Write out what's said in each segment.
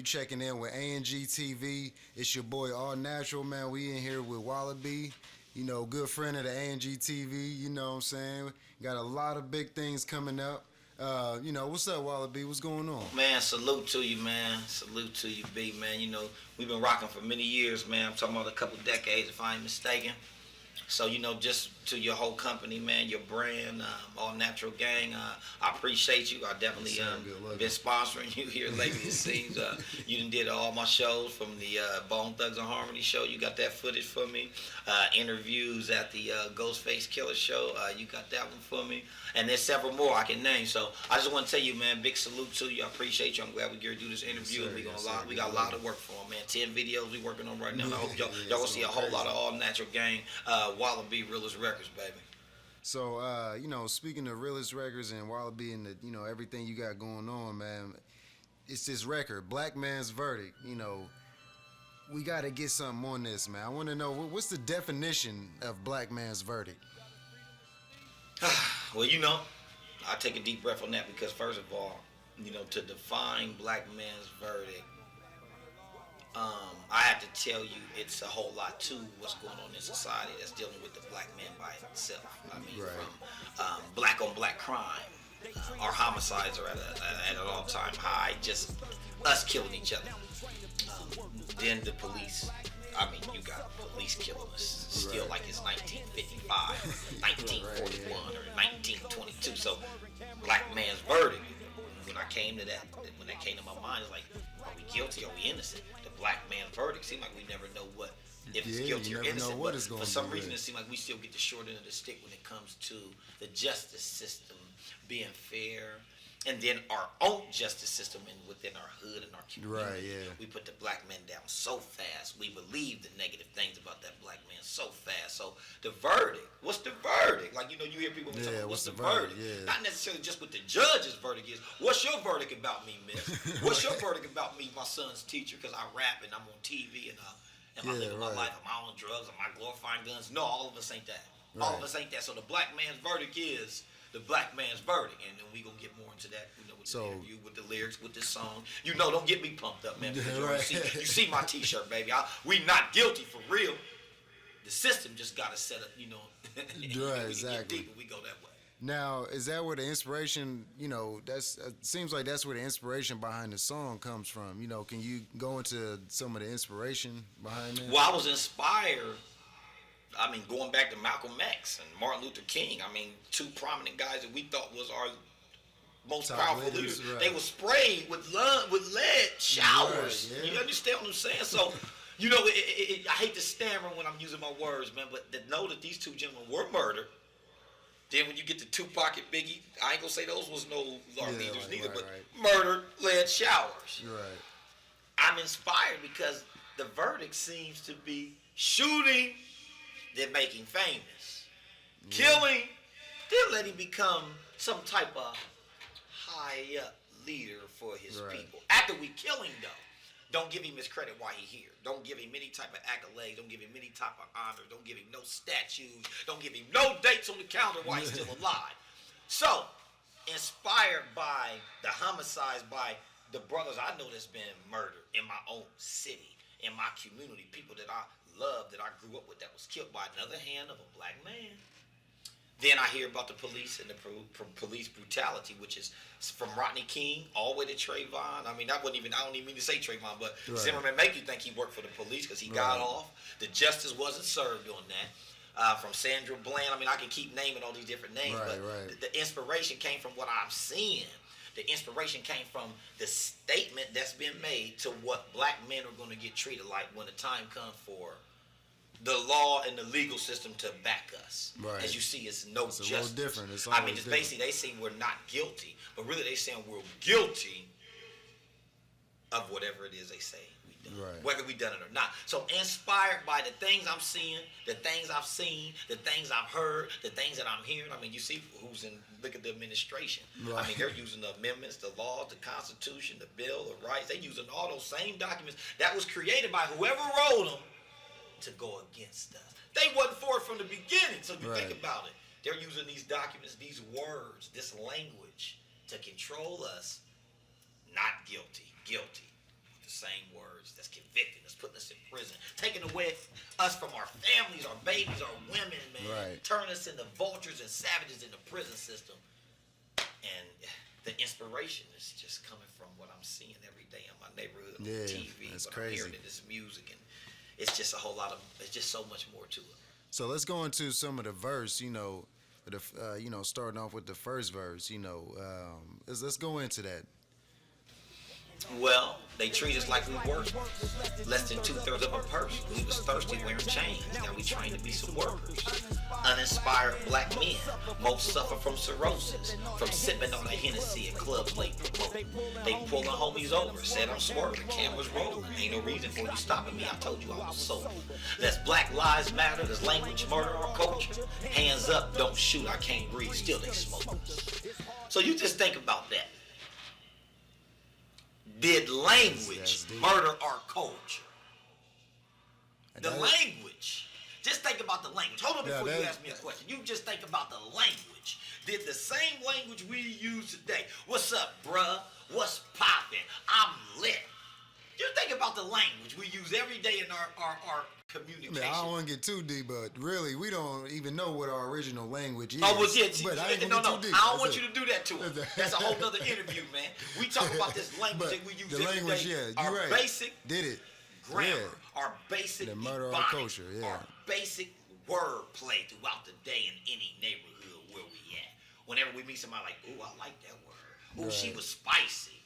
You checking in with A&G TV. It's your boy All Natural, man. We in here with Wallabe. Good friend of the A&G TV. You know what I'm saying? Got a lot of big things coming up. What's up, Wallabe? What's going on? Man, salute to you, man. Salute to you, B, man. We've been rocking for many years, man. I'm talking about a couple decades, if I ain't mistaken. So, just to your whole company, man, your brand, All Natural Gang, I appreciate you. I definitely been sponsoring you here lately, it seems. You done did all my shows from the Bone Thugs and Harmony show. You got that footage for me. Interviews at the Ghostface Killer show. You got that one for me. And there's several more I can name. So I just want to tell you, man, big salute to you. I appreciate you. I'm glad we get to do this interview. We got a lot of work for them, man. 10 videos we working on right now. I hope y'all gonna see a whole lot of All Natural Gang, Wallabe, Realest Records, baby. So, speaking of Realest Records and Wallabe and everything you got going on, man, it's this record, Black Man's Verdict. We got to get something on this, man. I want to know, what's the definition of Black Man's Verdict? Well, I take a deep breath on that because, first of all, to define Black Man's Verdict, I have to tell you it's a whole lot to what's going on in society that's dealing with the black man by itself. I mean, right. From black on black crime, our homicides are at an all-time high, just us killing each other. Then the police. I mean, you got police killing us still like it's 1955, 1941, or 1922. So, Black Man's Verdict. When I came to that, when that came to my mind, it's like, are we guilty? Are we innocent? The Black Man's Verdict seems like we never know if it's guilty or innocent. But for some reason, it seems like we still get the short end of the stick when it comes to the justice system being fair. And then our own justice system within our hood and our community. Right, yeah. We put the black man down so fast. We believe the negative things about that black man so fast. So the verdict, what's the verdict? Like, you hear people talking about what's the verdict? Yeah. Not necessarily just what the judge's verdict is. What's your verdict about me, miss? What's your verdict about me, my son's teacher, because I rap and I'm on TV and am I living my life? Am I on drugs? Am I glorifying guns? No, all of us ain't that. Right. All of us ain't that. So the black man's verdict is the black man's verdict, and then we gonna get more into that, with the interview, with the lyrics, with this song. Don't get me pumped up, man. Because you see my T-shirt, baby. We not guilty for real. The system just gotta set up, Right, exactly. Get deeper, we go that way. Now, is that where the inspiration? That's seems like that's where the inspiration behind the song comes from. Can you go into some of the inspiration behind that? Well, I was inspired. I mean, going back to Malcolm X and Martin Luther King, two prominent guys that we thought was our most top powerful leaders. Right. They were sprayed with lead showers. Right, yeah. You understand what I'm saying? So, I hate to stammer when I'm using my words, man, but to know that these two gentlemen were murdered. Then when you get to Tupac and Biggie, I ain't gonna say those was no our leaders neither, but murdered, lead showers. Right. I'm inspired because the verdict seems to be shooting, then making famous. Killing, then let him become some type of high up leader for his people. After we kill him, though, don't give him his credit while he's here. Don't give him any type of accolades. Don't give him any type of honor. Don't give him no statues. Don't give him no dates on the calendar while he's still alive. So, inspired by the homicides by the brothers I know that's been murdered in my own city, in my community, people that I love, that I grew up with, that was killed by another hand of a black man. Then I hear about the police and the police brutality, which is from Rodney King all the way to Trayvon. I mean, I don't even mean to say Trayvon, but Zimmerman make you think he worked for the police because he got off. The justice wasn't served on that. From Sandra Bland, I mean, I can keep naming all these different names, but the inspiration came from what I'm seeing. The inspiration came from the statement that's been made to what black men are going to get treated like when the time comes for the law and the legal system to back us. Right. As you see, it's no justice. A little different. It's just basically they say we're not guilty, but really they saying we're guilty of whatever it is they say we done, whether we done it or not. So inspired by the things I'm seeing, the things I've seen, the things I've heard, the things that I'm hearing. I mean, you see look at the administration. Right. I mean, they're using the amendments, the laws, the Constitution, the Bill of Rights. They're using all those same documents that was created by whoever wrote them to go against us. They wasn't for it from the beginning, so you think about it. They're using these documents, these words, this language to control us. Not guilty. Guilty. the same words that's convicting us, putting us in prison, taking away us from our families, our babies, our women, man. Right. Turning us into vultures and savages in the prison system. And the inspiration is just coming from what I'm seeing every day in my neighborhood on TV. That's what crazy. I'm hearing in this music, and it's just a whole lot of. It's just so much more to it. So let's go into some of the verse. Starting off with the first verse. Let's go into that. Well, they treat us like we workers. Less than 2/3 of a person. We was thirsty wearing chains. Now we trained to be some workers. Uninspired black men. Most suffer from cirrhosis. From sipping on a Hennessy at clubs late promoting. They pulling homies over. Said I'm swerving. Cameras rolling. Ain't no reason for you stopping me. I told you I was sober. That's Black Lives Matter. There's language, murder, or culture. Hands up, don't shoot. I can't breathe. Still they smoke. So you just think about that. Did language murder our culture? The language. Just think about the language. Hold on before you ask me a question. You just think about the language. Did the same language we use today? What's up, bruh? What's poppin'? I'm lit. Just think about the language we use every day in our communication. I don't want to get too deep, but really, we don't even know what our original language is. Oh, well, yeah. But I I don't want you to do that to us. That's a whole other interview, man. We talk about this language that we use every day. Yeah, our right. basic grammar, our basic the murder of ebonics, culture, our basic wordplay throughout the day in any neighborhood where we at. Whenever we meet somebody like, ooh, I like that word. Ooh, she was spicy.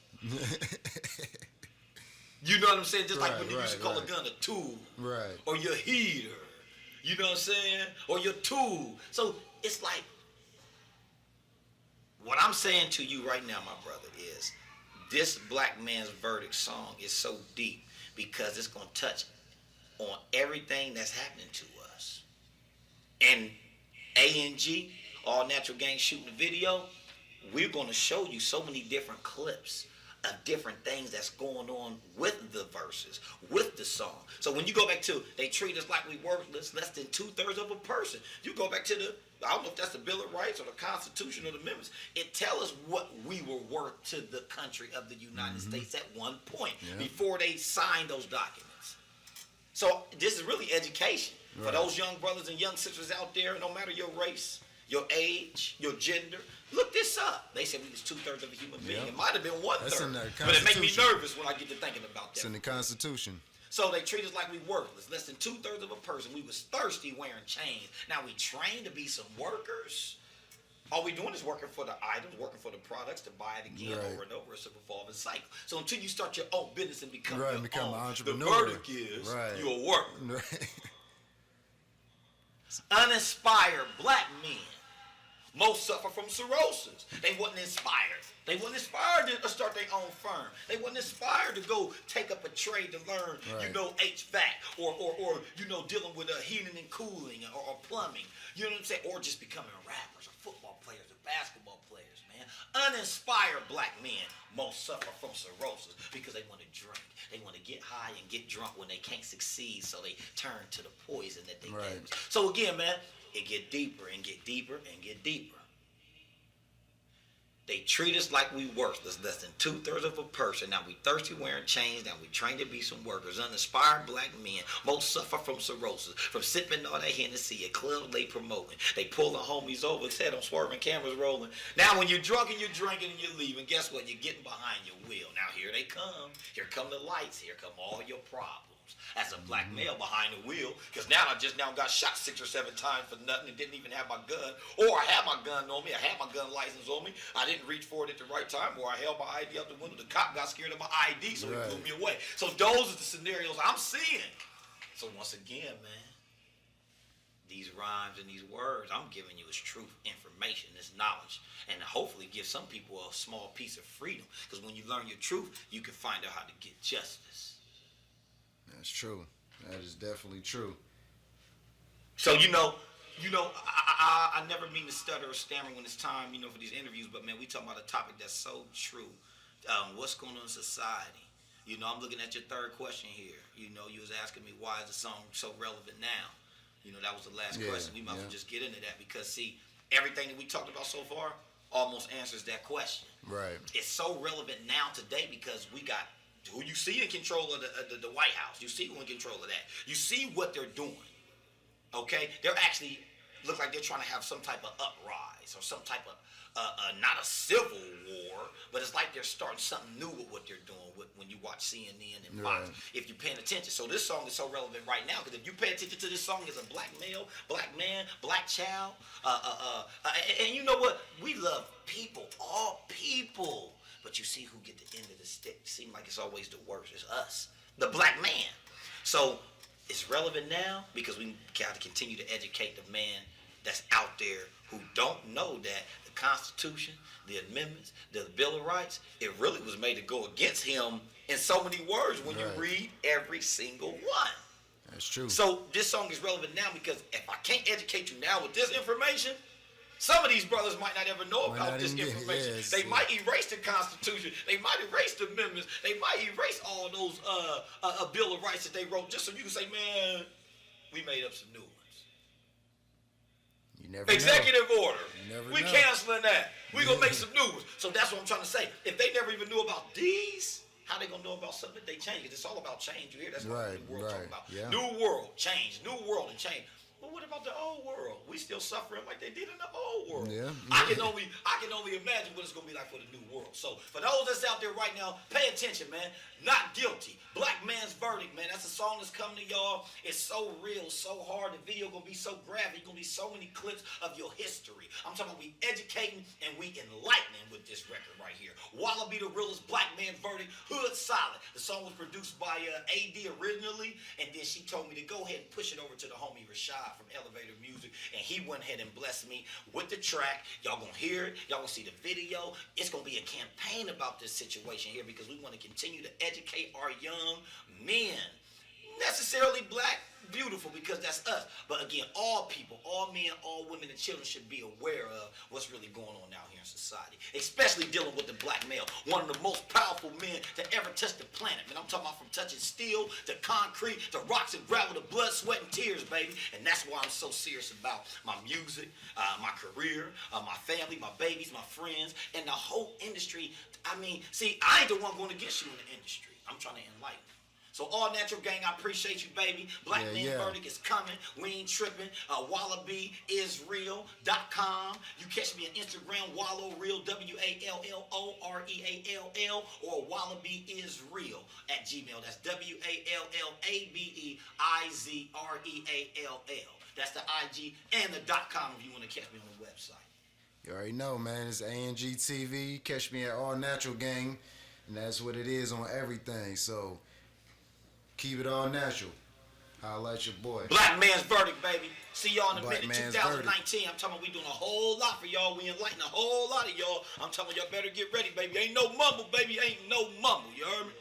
You know what I'm saying? Just like when you used to call a gun a tool. Right. Or your heater. You know what I'm saying? Or your tool. So it's like, what I'm saying to you right now, my brother, is this Black Man's Verdict song is so deep because it's going to touch on everything that's happening to us. And A&G, All Natural Gang shooting the video, we're going to show you so many different clips of different things that's going on with the verses, with the song. So when you go back to, they treat us like we worthless, less than 2/3 of a person. You go back to I don't know if that's the Bill of Rights or the Constitution or the amendments. It tells us what we were worth to the country of the United States at one point before they signed those documents. So this is really education for those young brothers and young sisters out there, no matter your race, your age, your gender. Look this up. They said we was 2/3 of a human being. It might have been 1/3. But it makes me nervous when I get to thinking about that. It's in the Constitution. So they treat us like we worthless. Less than 2/3 of a person. We was thirsty wearing chains. Now we trained to be some workers. All we doing is working for the items, working for the products to buy it again over and over. It's a revolving cycle. So until you start your own business and become your own, an entrepreneur, the verdict is you're a worker. Uninspired black men most suffer from cirrhosis. They wasn't inspired. They wasn't inspired to start their own firm. They wasn't inspired to go take up a trade to learn, HVAC or dealing with heating and cooling or plumbing. You know what I'm saying? Or just becoming rappers or football players or basketball players, man. Uninspired black men most suffer from cirrhosis because they want to drink. They want to get high and get drunk when they can't succeed, so they turn to the poison that they gave us. So again, man, it get deeper and get deeper and get deeper. They treat us like we worthless, less than 2/3 of a person. Now we thirsty wearing chains. Now we trained to be some workers. Uninspired black men most suffer from cirrhosis, from sipping all that Hennessy at clubs they promoting. They pulling homies over, said I'm swerving, cameras rolling. Now when you're drunk and you're drinking and you're leaving, guess what? You're getting behind your wheel. Now here they come. Here come the lights. Here come all your problems. As a black male behind the wheel, because now I just got shot 6 or 7 times for nothing and didn't even have my gun, or I had my gun on me, I had my gun license on me, I didn't reach for it at the right time, or I held my ID out the window, the cop got scared of my ID, so he blew me away. So those are the scenarios I'm seeing. So once again, man, these rhymes and these words I'm giving you is truth, information, is knowledge, and hopefully give some people a small piece of freedom, because when you learn your truth, you can find out how to get justice. That's true. That is definitely true. So I never mean to stutter or stammer when it's time, for these interviews. But man, we talking about a topic that's so true. What's going on in society? I'm looking at your third question here. You was asking me why is the song so relevant now? That was the last question. We might as well just get into that because see, everything that we talked about so far almost answers that question. Right. It's so relevant now today because we got who you see in control of the White House. You see who in control of that. You see what they're doing. Okay, they're actually look like they're trying to have some type of uprise or some type of not a civil war, but it's like they're starting something new with what they're doing when you watch CNN and Fox. Right. If you're paying attention, so this song is so relevant right now because if you pay attention to this song as a black male, black man, black child, and you know what? We love people, all people, but you see who get the end of the stick. Seems like it's always the worst. It's us, the black man. So it's relevant now because we got to continue to educate the man that's out there who don't know that the Constitution, the amendments, the Bill of Rights, it really was made to go against him in so many words when you read every single one. That's true. So this song is relevant now because if I can't educate you now with this information, some of these brothers might not ever know about this information. They might erase the Constitution. They might erase the amendments. They might erase all those Bill of Rights that they wrote just so you can say, man, we made up some new ones. You never Executive know. order. You never We know. canceling that. We gonna make some new ones. So that's what I'm trying to say. If they never even knew about these, how they gonna know about something that they changed? Because it's all about change. You hear that's what the world talking about. Yeah. New world, change. New world and change. But what about the old world? We still suffering like they did in the old world. Yeah. I can only imagine what it's gonna be like for the new world. So for those that's out there right now, pay attention, man. Not guilty. Black Man's Verdict, man. That's a song that's coming to y'all. It's so real, so hard. The video gonna be so graphic. Gonna be so many clips of your history. I'm talking about we educating and we enlightening with this record right here. Wallabe the realest, Black Man's Verdict, Hood Solid. The song was produced by AD originally, and then she told me to go ahead and push it over to the homie Rashad from Elevator Music, and he went ahead and blessed me with the track. Y'all gonna hear it. Y'all gonna see the video. It's gonna be a campaign about this situation here because we want to continue to educate our young men. Necessarily black, beautiful, because that's us. But again, all people, all men, all women, and children should be aware of what's really going on out here in society, especially dealing with the black male, one of the most powerful men to ever touch the planet. Man, I'm talking about from touching steel to concrete to rocks and gravel to blood, sweat, and tears, baby. And that's why I'm so serious about my music, my career, my family, my babies, my friends, and the whole industry. I mean, see, I ain't the one going against you in the industry. I'm trying to enlighten. So All Natural Gang, I appreciate you, baby. Black Man's Verdict is coming. We ain't tripping. WallabeIsReal.com. You catch me on Instagram, WallowReal, WALLOREALL, or WallabeIsReal at Gmail. That's WALLABEIZREALL. That's the IG and the .com if you want to catch me on the website. You already know, man. It's ANG TV. Catch me at All Natural Gang. And that's what it is on everything. So keep it all natural. Holla at your boy. Black Man's Verdict, baby. See y'all in a Black minute. Man's 2019. I'm talking about we doing a whole lot for y'all. We enlighten a whole lot of y'all. I'm telling y'all better get ready, baby. Ain't no mumble, baby. Ain't no mumble. You heard me?